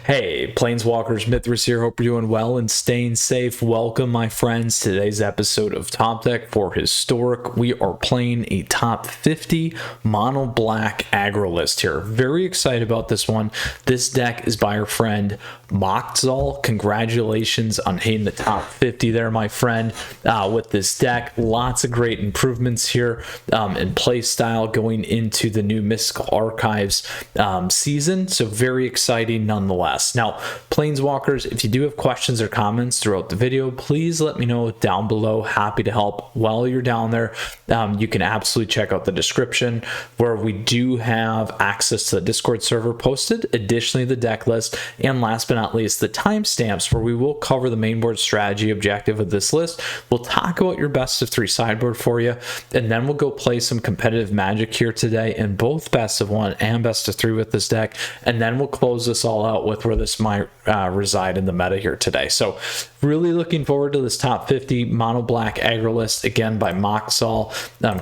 Hey, Planeswalkers, Mythras here. Hope you're doing well and staying safe. Welcome, my friends, to today's episode of Top Deck for Historic. We are playing a top 50 Mono Black Aggro list here. Very excited about this one. This deck is by our friend Moxzal. Congratulations on hitting the top 50 there, my friend. With this deck, lots of great improvements here in play style going into the new Mystical Archives season. So very exciting nonetheless. Now, Planeswalkers, if you do have questions or comments throughout the video, please let me know down below. Happy to help. While you're down there, you can absolutely check out the description where we do have access to the Discord server posted, additionally the deck list, and last but not least, the timestamps where we will cover the main board strategy objective of this list. We'll talk about your best of 3 sideboard for you, and then we'll go play some competitive Magic here today in both best of 1 and best of 3 with this deck, and then we'll close this all out with where this might reside in the meta here today. So really looking forward to this top 50 Mono Black Aggro list, again by Moxzal.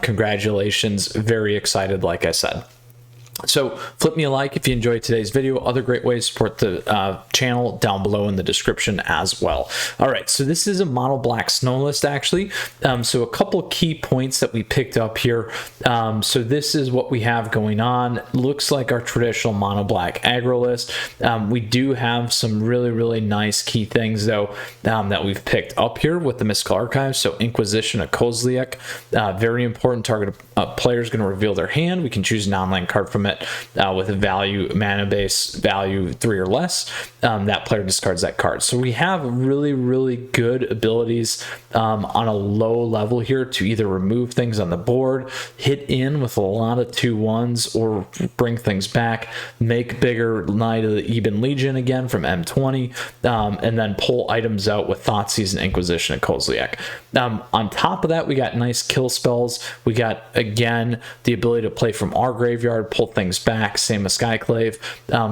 Congratulations. Very excited, like I said. So flip me a like if you enjoyed today's video. Other great ways to support the channel down below in the description as well. All right, so this is a Mono Black Snow list actually. So a couple key points that we picked up here. So this is what we have going on. Looks like our traditional Mono Black Aggro list. We do have some really nice key things though that we've picked up here with the Mystical Archives. So Inquisition of Kozliak, very important. Target player is going to reveal their hand. We can choose an online card from it with a value mana base value 3 or less. That player discards that card. So we have really good abilities on a low level here to either remove things on the board, hit in with a lot of 2/1s, or bring things back, make bigger Knight of the Ebon Legion again from M20, and then pull items out with Thoughtseize and Inquisition and Kozliak. On top of that, we got nice kill spells. We got, again, the ability to play from our graveyard, pull things back, same as Skyclave,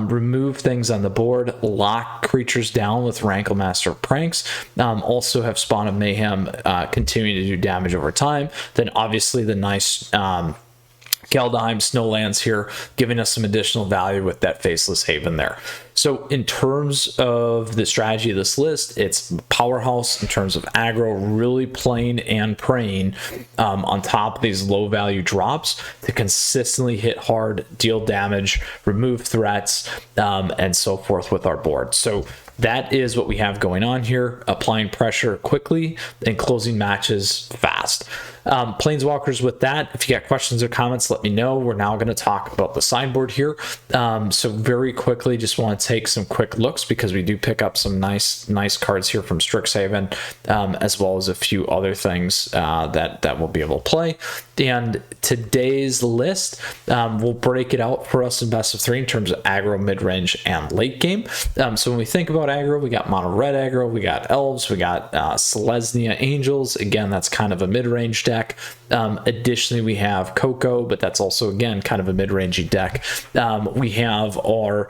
remove things on the board, lock creatures down with Rankle-Master Pranks, also have Spawn of Mayhem continuing to do damage over time. Then obviously the nice Kaldheim Snowlands here, giving us some additional value with that Faceless Haven there. So in terms of the strategy of this list, it's powerhouse in terms of aggro, really playing and praying on top of these low value drops to consistently hit hard, deal damage, remove threats, and so forth with our board. So that is what we have going on here, applying pressure quickly and closing matches fast. Planeswalkers, with that, if you got questions or comments, let me know. We're now going to talk about the sideboard here. So very quickly, just want to take some quick looks because we do pick up some nice cards here from Strixhaven, as well as a few other things that we'll be able to play. And today's list, we'll break it out for us in best of 3 in terms of aggro, mid-range, and late game. So when we think about aggro, we got mono red aggro, we got Elves, we got Selesnya Angels. Again, that's kind of a mid-range deck. Additionally, we have Coco, but that's also, again, kind of a mid-rangey deck. We have our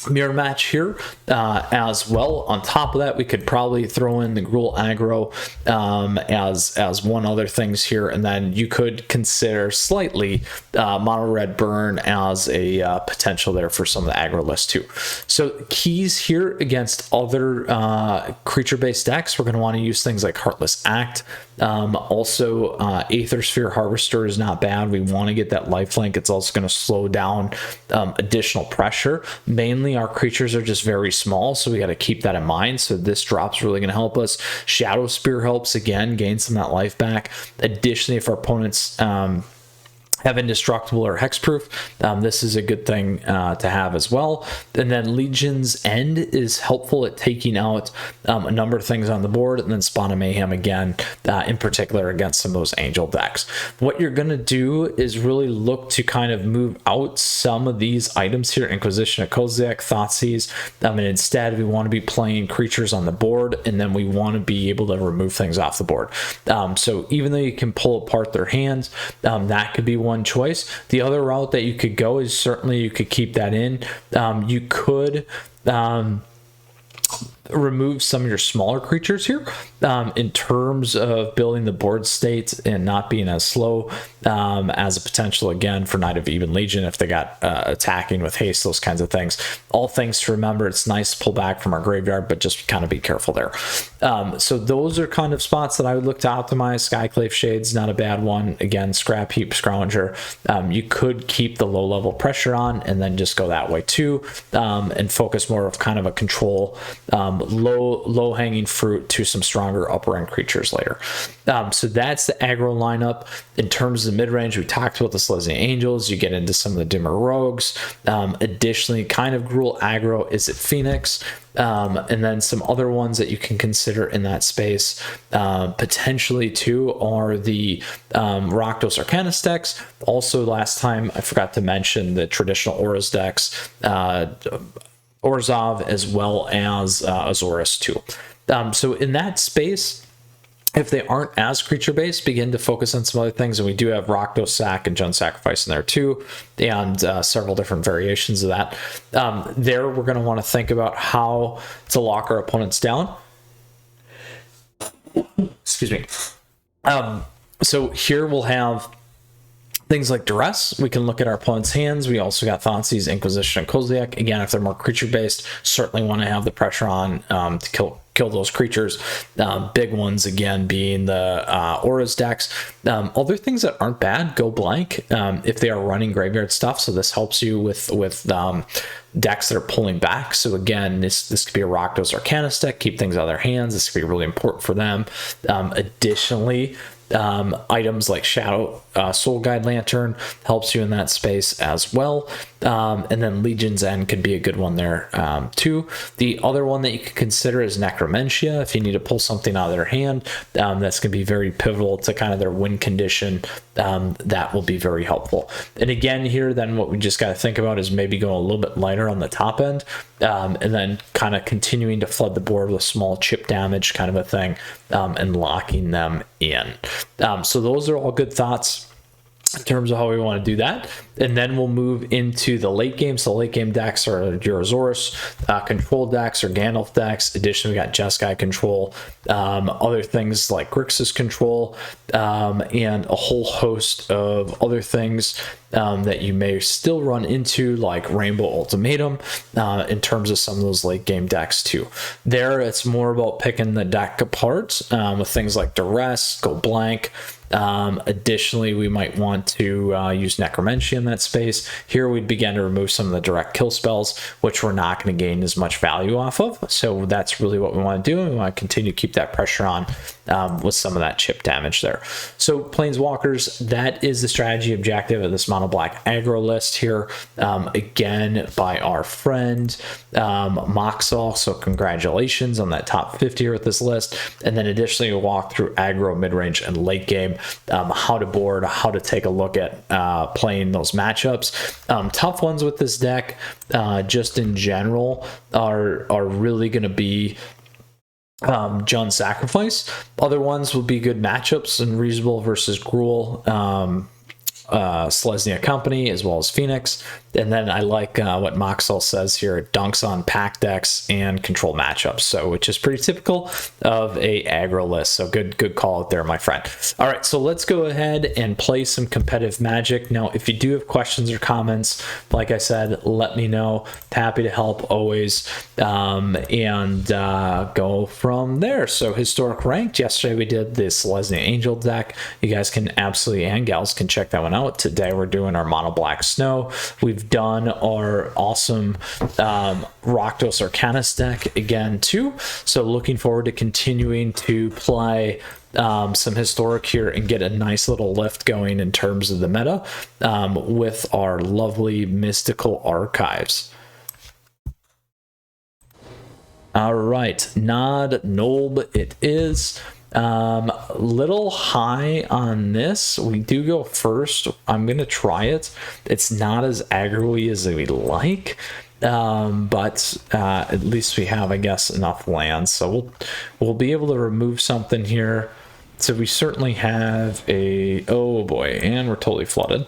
mirror match here as well. On top of that, we could probably throw in the Gruul aggro as one other things here, and then you could consider slightly mono red burn as a potential there for some of the aggro lists too. So keys here against other creature-based decks, we're going to want to use things like Heartless Act. Also, Aether Sphere Harvester is not bad. We want to get that lifelink. It's also going to slow down additional pressure. Mainly our creatures are just very small, so we got to keep that in mind. So this drop's really going to help us. Shadow Spear helps, again, gain some of that life back. Additionally, if our opponents have indestructible or hexproof, this is a good thing to have as well. And then Legion's End is helpful at taking out a number of things on the board, and then Spawn of Mayhem again, in particular against some of those angel decks. What you're going to do is really look to kind of move out some of these items here, Inquisition of Kozliak, Thoughtseize, and instead we want to be playing creatures on the board, and then we want to be able to remove things off the board. So even though you can pull apart their hands, that could be one choice. The other route that you could go is certainly you could keep that in. You could remove some of your smaller creatures here in terms of building the board state and not being as slow as a potential, again, for Knight of Even Legion if they got attacking with haste, those kinds of things. All things to remember. It's nice to pull back from our graveyard, but just kind of be careful there. So those are kind of spots that I would look to optimize. Skyclave Shade's not a bad one. Again, Scrap Heap, Scrounger. You could keep the low level pressure on and then just go that way too, and focus more of kind of a control, low hanging fruit to some stronger upper end creatures later. So that's the aggro lineup. In terms of the mid range, we talked about the Selesnya Angels. You get into some of the dimmer rogues. Additionally, kind of Gruul aggro is at Phoenix. And then some other ones that you can consider in that space potentially too are the Rakdos Arcanus decks. Also, last time I forgot to mention the traditional Auras decks, Orzhov, as well as Azorius too. So in that space, if they aren't as creature-based, begin to focus on some other things. And we do have Rakdos Sack and Jund Sacrifice in there too, and several different variations of that. There, we're going to want to think about how to lock our opponents down. Excuse me. So here we'll have things like Duress. We can look at our opponent's hands. We also got Thoughtseize, Inquisition, and Kozilek. Again, if they're more creature-based, certainly want to have the pressure on to kill those creatures. Big ones, again, being the Auras decks. Other things that aren't bad, go blank if they are running graveyard stuff. So this helps you with decks that are pulling back. So again, this could be a Rakdos Arcanus deck, keep things out of their hands. This could be really important for them. Additionally, items like Shadow Soul Guide Lantern helps you in that space as well. And then Legion's End could be a good one there too. The other one that you could consider is Necromentia. If you need to pull something out of their hand, that's going to be very pivotal to kind of their win condition. That will be very helpful. And again, here, then what we just got to think about is maybe going a little bit lighter on the top end, and then kind of continuing to flood the board with small chip damage kind of a thing, and locking them in. So those are all good thoughts in terms of how we want to do that. And then we'll move into the late game. So late game decks are your Azorius control decks or Gandalf decks. Additionally, we got Jeskai control, other things like Grixis control, and a whole host of other things that you may still run into, like Rainbow Ultimatum, in terms of some of those late game decks too. There, it's more about picking the deck apart with things like Duress, Go Blank. Additionally, we might want to use Necromentia in that space. Here we'd begin to remove some of the direct kill spells, which we're not going to gain as much value off of. So that's really what we want to do, and we want to continue to keep that pressure on with some of that chip damage there. So Planeswalkers, that is the strategy objective of this Mono Black Aggro list here, again by our friend Moxall. So congratulations on that top 50 here with this list. And then additionally, we'll walk through aggro, mid-range, and late game, how to board, how to take a look at playing those matchups. Tough ones with this deck, just in general, are really going to be Jund Sacrifice. Other ones will be good matchups, and Reasonable versus Gruul, Selesnya Company, as well as Phoenix. And then I like what Moxall says here, it dunks on pack decks and control matchups, so which is pretty typical of a aggro list. So good call out there, my friend. All right, so let's go ahead and play some competitive Magic. Now, if you do have questions or comments, like I said, let me know. Happy to help always, and go from there. So historic ranked, yesterday we did the Selesnya Angel deck. You guys can absolutely, and gals, can check that one out. Today we're doing our Mono Black Snow. We've done our awesome Rakdos Arcanus deck again too, so looking forward to continuing to play some historic here and get a nice little lift going in terms of the meta with our lovely mystical archives. All right, Nod Nolb it is. Little high on this. We do go first. I'm gonna try it. It's not as aggro-y as we like, but at least we have, I guess, enough land, so we'll be able to remove something here. So we certainly have a, oh boy, and we're totally flooded.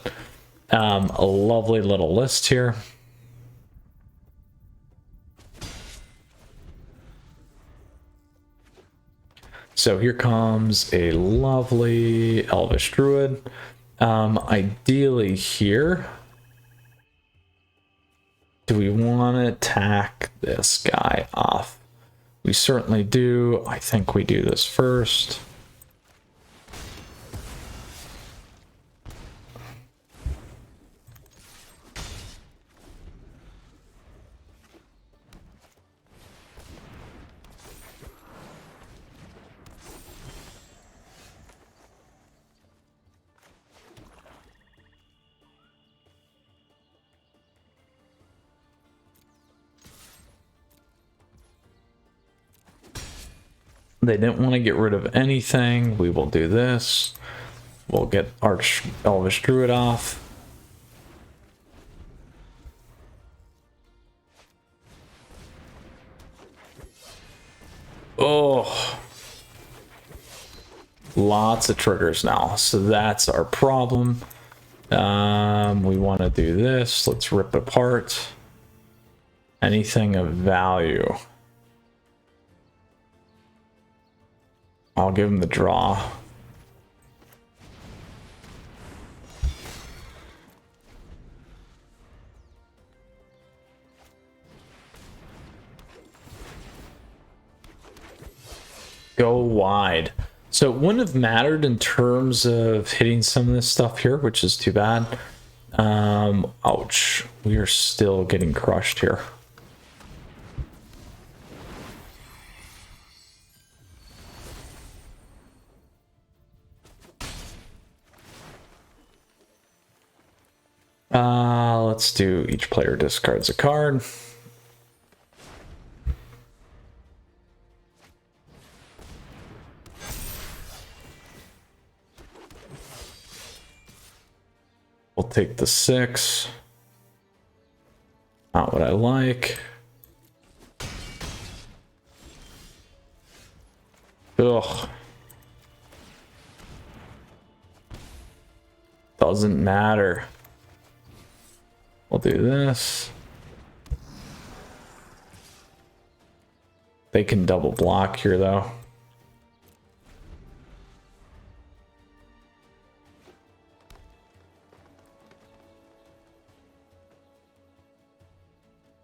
A lovely little list here. So here comes a lovely Elvish Druid. Ideally here, do we want to attack this guy off? We certainly do. I think we do this first. They didn't want to get rid of anything. We will do this. We'll get Arch Elvish Druid off. Oh. Lots of triggers now. So that's our problem. We want to do this. Let's rip apart anything of value. I'll give him the draw. Go wide. So it wouldn't have mattered in terms of hitting some of this stuff here, which is too bad. Ouch. We are still getting crushed here. Let's do each player discards a card. We'll take the 6. Not what I like. Ugh. Doesn't matter. We'll do this. They can double block here though.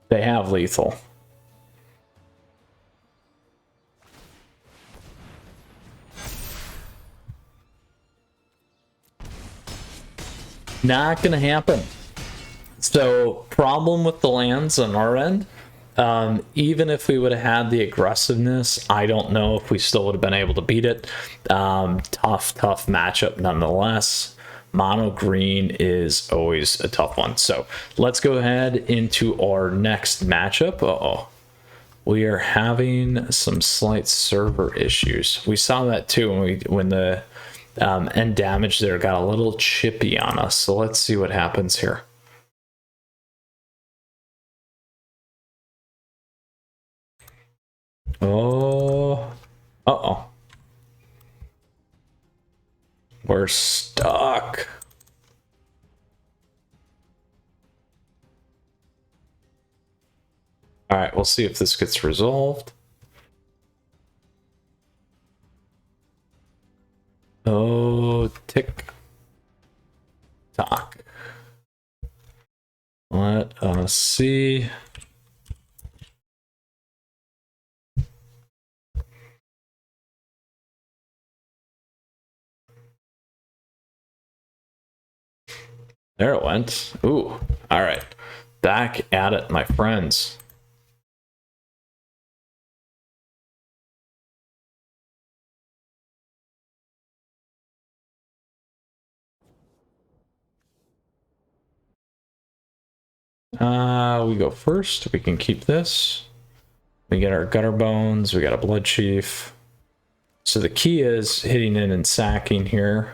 They have lethal. Not gonna happen. So, problem with the lands on our end. Even if we would have had the aggressiveness, I don't know if we still would have been able to beat it. Tough matchup nonetheless. Mono green is always a tough one. So let's go ahead into our next matchup. Uh-oh. We are having some slight server issues. We saw that too when the end damage there got a little chippy on us. So let's see what happens here. Oh, uh-oh. We're stuck. All right, we'll see if this gets resolved. Oh, tick tock. Let us see. There it went. Ooh, all right. Back at it, my friends. We go first. We can keep this. We get our gutter bones. We got a blood chief. So the key is hitting in and sacking here.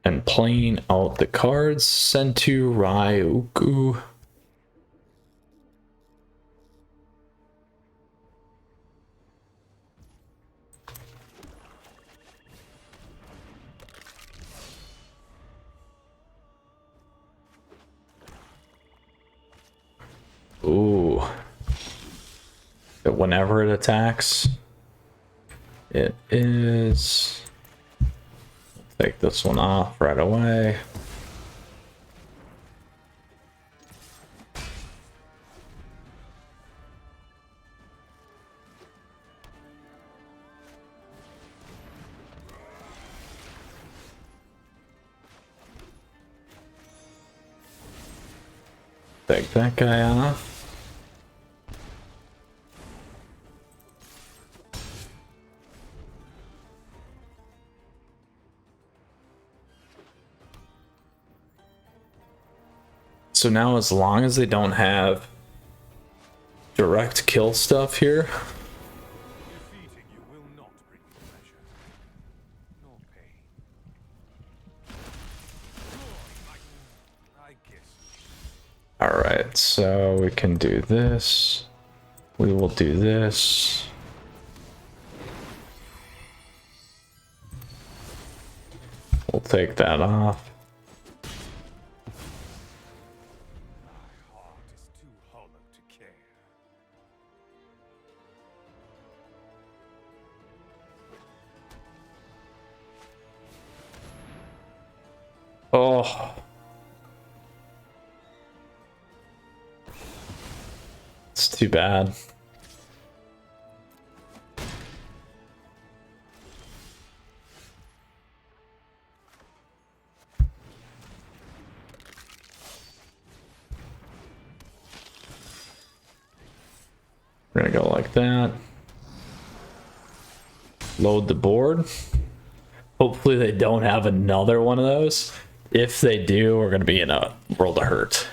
And playing out the cards. Sentu Ryuku. whenever it attacks. It is... Take this one off right away. Take that guy off. So now, as long as they don't have direct kill stuff here, Defeating you will not bring you pleasure, nor pain. I guess. all right, so we can do this. We will do this. We'll take that off. My heart is too hollow to care. Oh. It's too bad. We're gonna go like that. Load the board. Hopefully they don't have another one of those. If they do, we're gonna be in a world of hurt.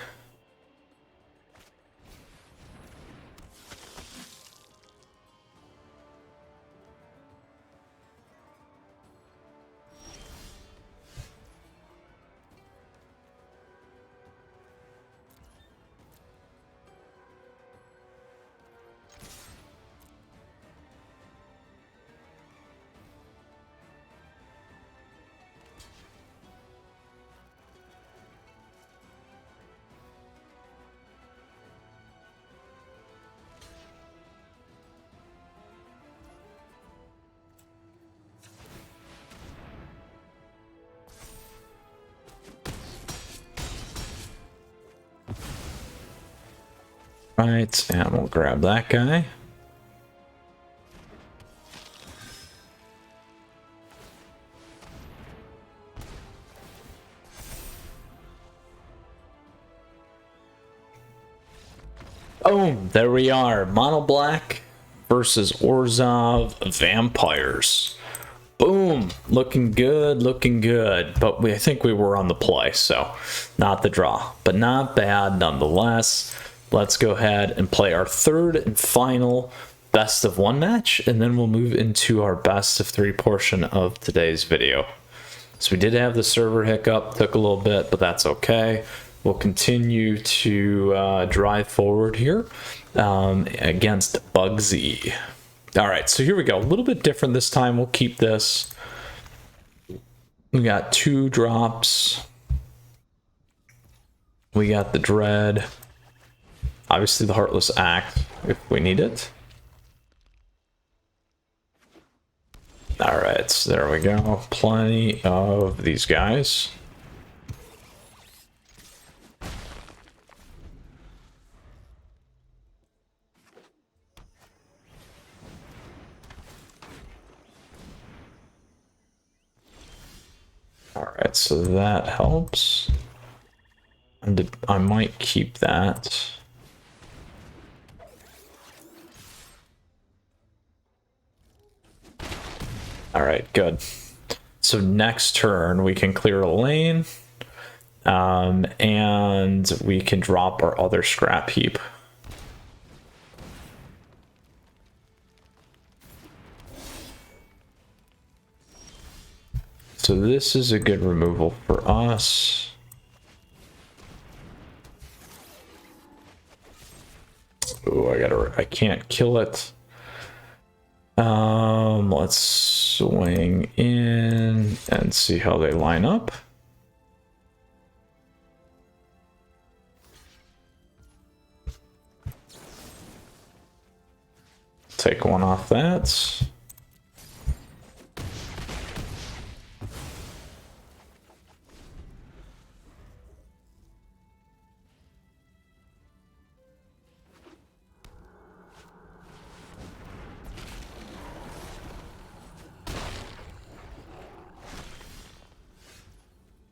Right, and we'll grab that guy. Boom, there we are. Mono Black versus Orzhov Vampires. Boom, looking good, looking good. But I think we were on the play, so not the draw, but not bad nonetheless. Let's go ahead and play our third and final best of one match, and then we'll move into our best of three portion of today's video. So we did have the server hiccup, took a little bit, but that's okay. We'll continue to drive forward here against Bugsy. All right, so here we go. A little bit different this time. We'll keep this. We got 2 drops. We got the Dread. Obviously the Heartless Act if we need it. All right, so there we go. Plenty of these guys. All right, so that helps. And I might keep that. All right, good. So next turn we can clear a lane, and we can drop our other scrap heap. So this is a good removal for us. Oh, I can't kill it. Let's swing in and see how they line up. take one off that.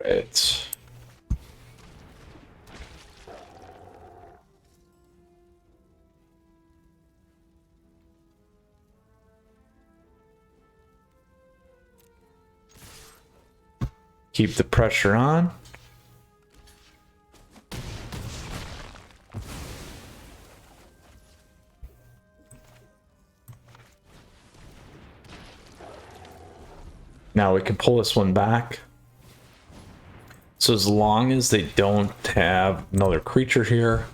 Right. Keep the pressure on. Now we can pull this one back. So as long as they don't have another creature here.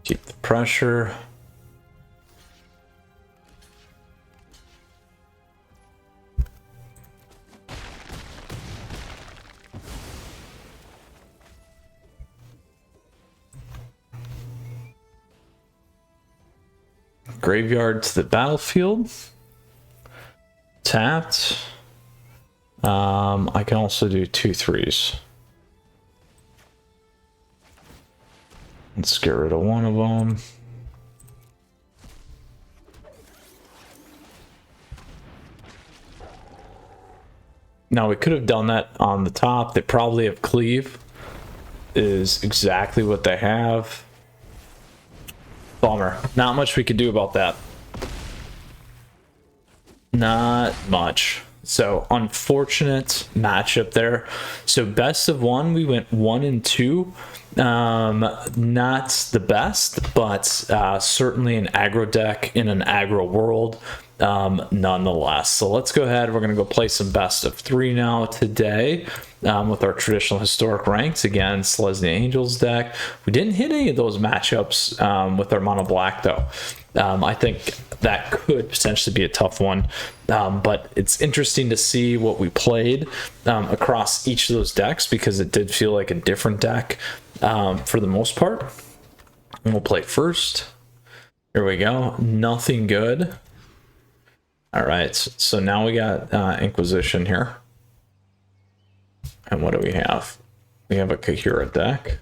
Keep the pressure. Graveyard to the battlefield. Tapped. I can also do 2/3s. Let's get rid of one of them. Now we could have done that on the top. They probably have cleave. Is exactly what they have. Bummer. Not much we could do about that. Not much. So unfortunate matchup there. So best of one, we went 1 and 2. Not the best, but certainly an aggro deck in an aggro world nonetheless. So let's go ahead. We're going to go play some best of 3 now today with our traditional historic ranks against Leslie Angel's deck. We didn't hit any of those matchups with our mono black though. I think that could potentially be a tough one, but it's interesting to see what we played across each of those decks because it did feel like a different deck for the most part. And we'll play first. Here we go. Nothing good. All right, so now we got Inquisition here. And what do we have? We have a Kaheera deck.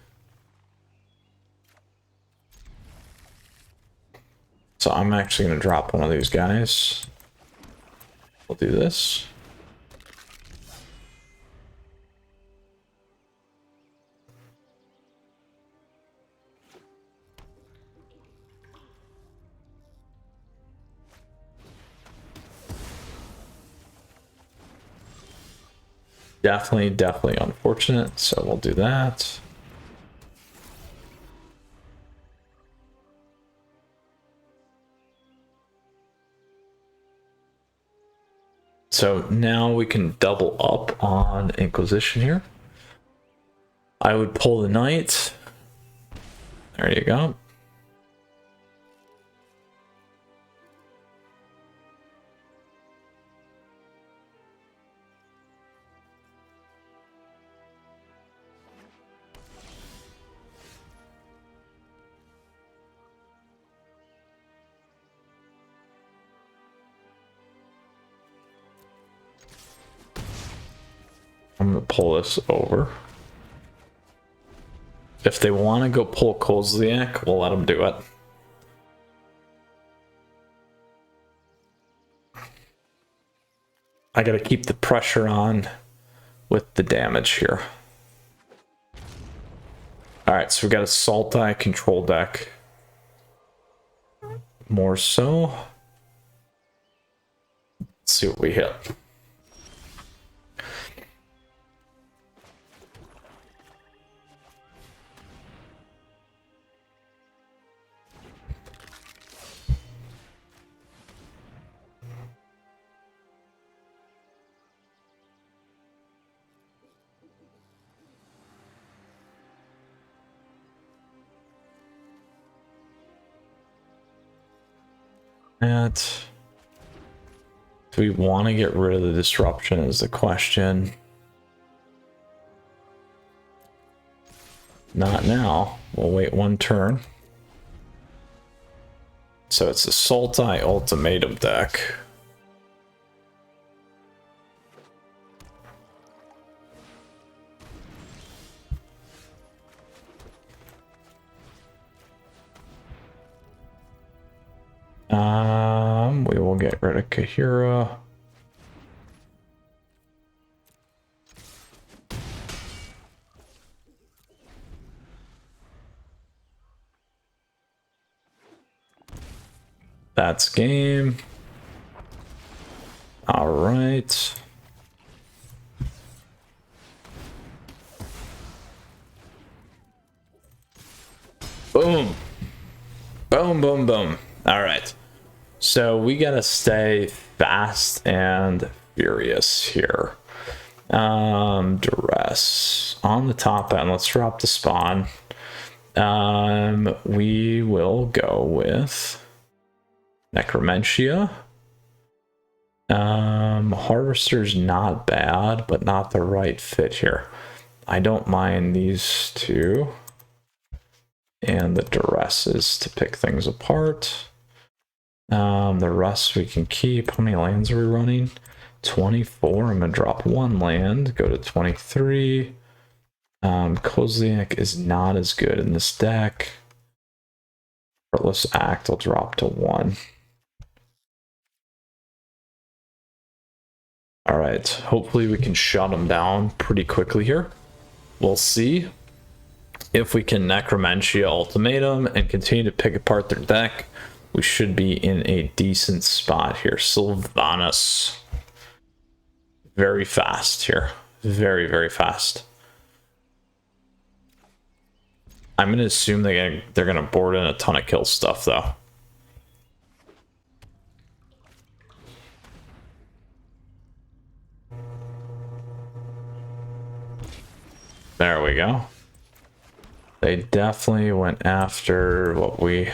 So I'm actually going to drop one of these guys. We'll do this. Definitely unfortunate. So we'll do that. So now we can double up on Inquisition here. I would pull the Knight. There you go. I'm going to pull this over. If they want to go pull Kozliak, we'll let them do it. I got to keep the pressure on with the damage here. Alright, so we got a Sultai control deck. More so. Let's see what we hit. That. Do we want to get rid of the disruption is the question. Not now. We'll wait one turn. So it's a Sultai Ultimatum deck. We will get rid of Kaheera. That's game. All right. Boom. Boom, boom, boom. All right. So we gotta stay fast and furious here. Duress on the top end. Let's drop the spawn. We will go with Necromentia. Harvester's not bad, but not the right fit here. I don't mind these two. And the Duresses to pick things apart. The rest we can keep. How many lands are we running? 24. I'm gonna drop one land, go to 23. Kozilek is not as good in this deck. Heartless Act will drop to 1. All right, hopefully we can shut them down pretty quickly here. We'll see if we can Necromentia Ultimatum and continue to pick apart their deck. We should be in a decent spot here. Sylvanas. Very fast here. Very, very fast. I'm going to assume they're going to board in a ton of kill stuff, though. There we go. They definitely went after what we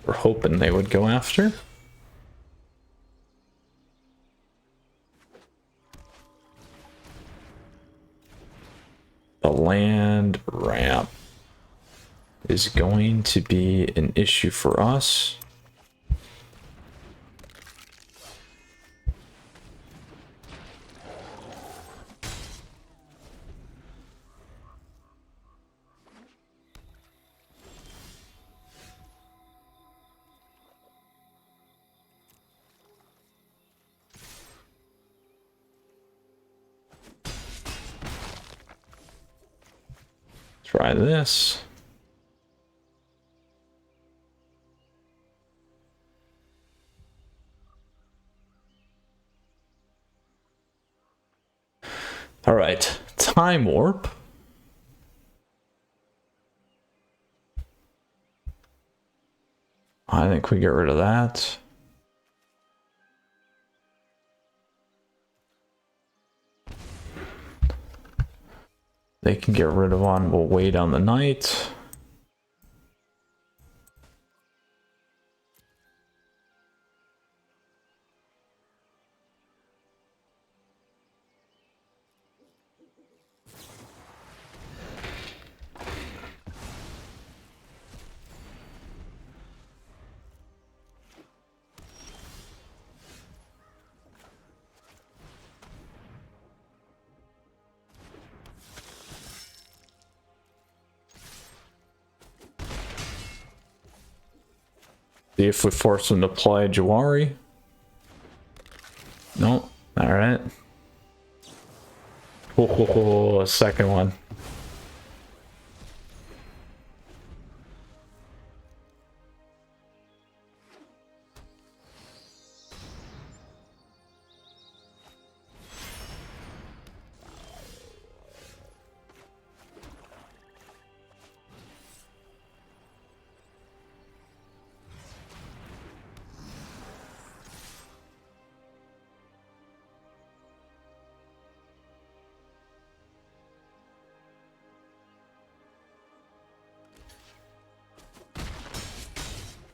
were hoping they would go after. The land ramp is going to be an issue for us. Try this. All right, Time Warp. I think we get rid of that. They can get rid of one. We'll wait on the night. See if we force him to play Jawari. Nope. All right. Oh, a second one.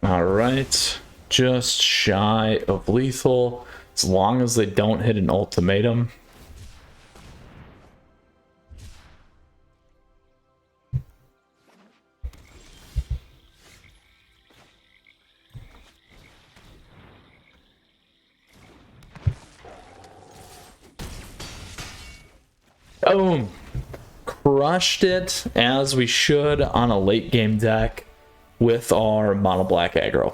All right. just shy of lethal, as long as they don't hit an ultimatum. Boom. Crushed it, as we should, on a late game deck with our Mono Black Aggro.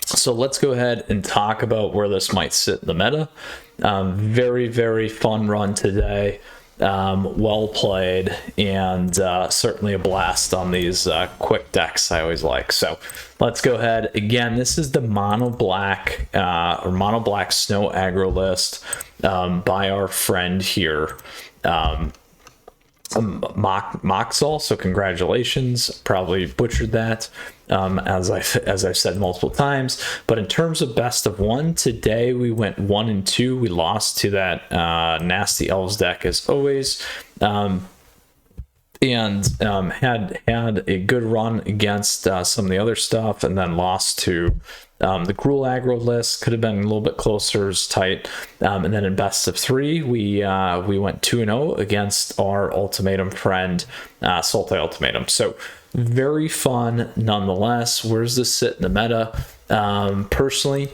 So let's go ahead and talk about where this might sit in the meta. Very, very fun run today. Well played, and certainly a blast on these quick decks I always like. So let's go ahead. Again, this is the Mono Black or Mono Black Snow Aggro list by our friend here, Moxall. So congratulations. Probably butchered that, as I've said multiple times. But in terms of best of one, today we went 1 and 2. We lost to that nasty Elves deck as always, and had a good run against some of the other stuff, and then lost to the Gruul aggro list. Could have been a little bit closer, it's tight. And then in best of 3, we went 2-0 against our Ultimatum friend, Sultai Ultimatum. So very fun nonetheless. Where's this sit in the meta? Personally,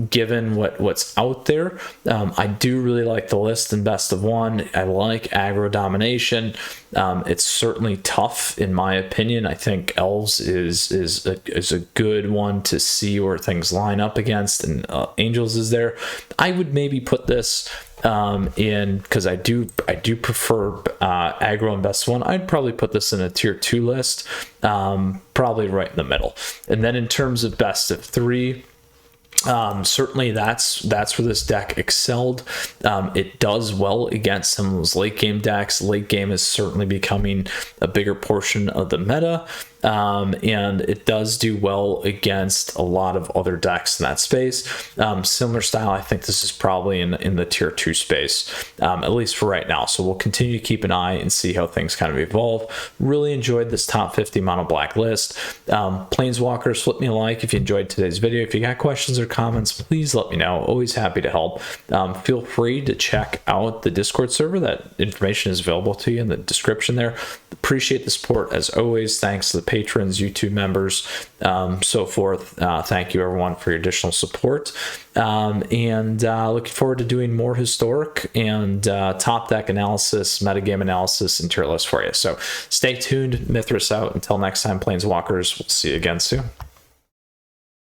given what's out there, I do really like the list in best of 1. I like aggro domination. It's certainly tough in my opinion. I think Elves is a good one to see where things line up against, and Angels is there. I would maybe put this in, because I do prefer aggro in best 1. I'd probably put this in a tier 2 list, probably right in the middle. And then in terms of best of 3, certainly that's where this deck excelled. It does well against some of those late game decks. Late game is certainly becoming a bigger portion of the meta, and it does do well against a lot of other decks in that space. Similar style, I think this is probably in the tier 2 space, at least for right now. So we'll continue to keep an eye and see how things kind of evolve. Really enjoyed this top 50 Mono Black list. Planeswalkers, flip me a like if you enjoyed today's video. If you got questions or comments, please let me know. Always happy to help. Feel free to check out the Discord server. That information is available to you in the description there. Appreciate the support as always. Thanks to the patrons, YouTube members, so forth. Thank you everyone for your additional support, and looking forward to doing more historic and top deck analysis, metagame analysis, and tier list for you. So stay tuned. Mythras out. Until next time, Planeswalkers, we'll see you again soon.